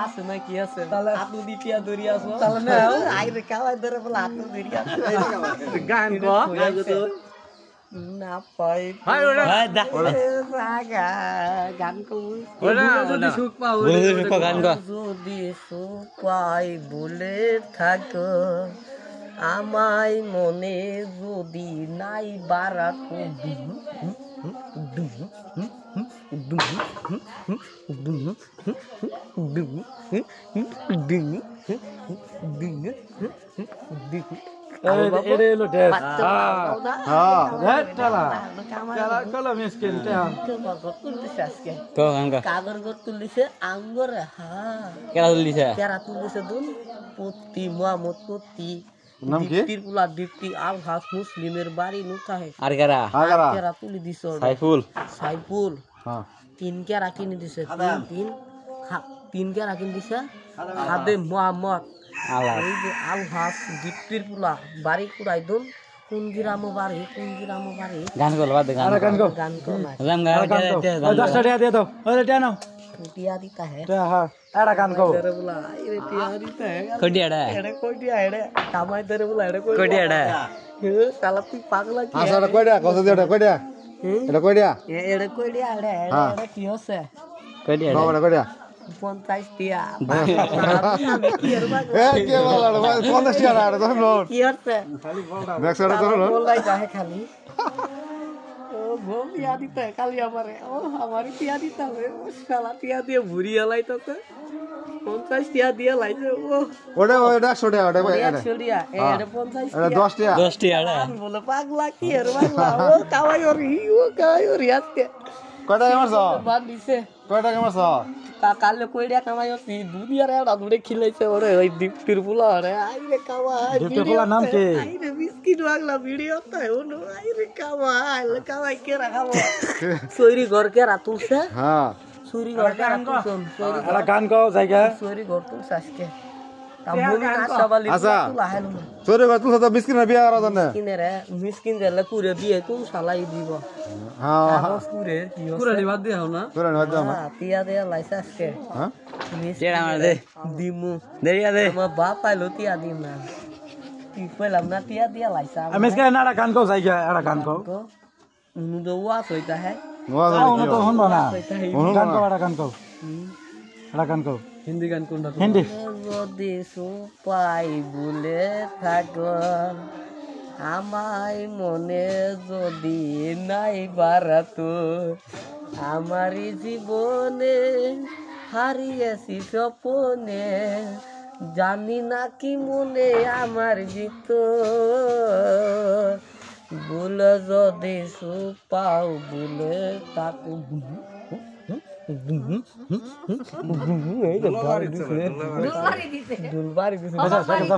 আছে না কি আছে তাহলে হাতু দিতিয়া দড়ি আছো তাহলে না আইরে কাওয়াই ধরে বলে হাতু দড়ি আছে গান গো না পাই ভাই ওরা সাগা গান কো ওরা যদি সুখ পাও গান গো যদি সুখ পাই বলে থাকো আমায় মনে যদি নাই বারাকো কাগর তুলিছে আঙ্গরে কেরা তুলিছে দুন পত্তি মোহাম্মদ পত্তি দীপ্তি আল হাস মুসলিমের বাড়ি নুকাহে আর কেরা তুলি দিছ সাইফুল তিন কেরা কিনে দিছে তিন কেরা কিনে দিছে খাদে মোহাম্মদ আল হাস দীপ্তির পুলা বাড়ি কুড়াই দুন কোন গ্রামে বাড়ি গান কর বাদ গান দিয়ে দাও ওরে টিয়া নাও টিয়া দিতা है हां एड़ा गान को तेरे बुला ये टिया दिता है कोडियाड़ा एड़े कोडिया एड़े कामाय तेरे बुला एड़े कोडियाड़ा हे साला तू पागल की हां साला कोडिया कस दे एड़ा कोडिया एड़ा कोडिया एड़े कोडिया एड़े एड़े टियो से कोडिया बाबा कोडिया 50 टिया ए के बोला 50 टिया आड़े तो लो टियो से खाली बोलदा नेक्स्ट एड़ा तो लो बोललाई जाए खाली वो पिया दिता है खाली हमारे ओ हमारी पिया दिता है वो साला पिया दिया बुरी हलाई तो 50 टिया दिया लाई से वो ओडे ओडे 100 टिया ओडे 100 टिया एडे 50 टिया 10 टिया बोले पागला की है पागला वो कावाई और याद के कटा मारछ बात दिसे कटा मारछ काले कोइडिया कामायो ती दुनिया रे एडा दुडे खिलाइছে ওরে ওই দীপ্তির পুলা রে আইরে কাওয়াই দীপ্তির পুলা নাম কি আইরে বিস্কিট वाला वीडियो তো ওনো আইরে কাওয়াই কে রাখাবো সৈরি ঘর কে রাতুলছে হ্যাঁ সৈরি ঘর কে রাতুলছন আলা গান গাও জায়গা সৈরি ঘর তুলছ আজকে তামুনি আশাবালি তুলা হেলু সৈরি ঘর তুলছ তো মিসকিন বিয়া করা জানে মিসকিন জেলে কুরে বিয়ে কোন শালাই দিব হ্যাঁ কুরে নিবাদ দি হাও না কুরে নিবাদ দাও হ্যাঁ পিয়া দে লাইসা আজকে হ্যাঁ তেড়া মার দে দিমু দেরিয়া দে আমার বাপ পাইলো তিয়া দিম না কি কইলাম না তিয়া দিয়া লাইসা আমি আজকে নাড়া গান কও জায়গা এড়া গান কও উনু দো ওয়াস হইতা है উনু তো হন না গান কও এড়া গান কও এড়া গান কও হিন্দি গান কোনটা হিন্দি যদি সুপাই বলে থাকো আমায় মনে যদি নাই বারাতো আমারি জীবনে হারিয়েছি স্বপনে জানি না কি মনে আমার জিত বলে যদি সুপাও বলে তাকে দুলবারি দিছে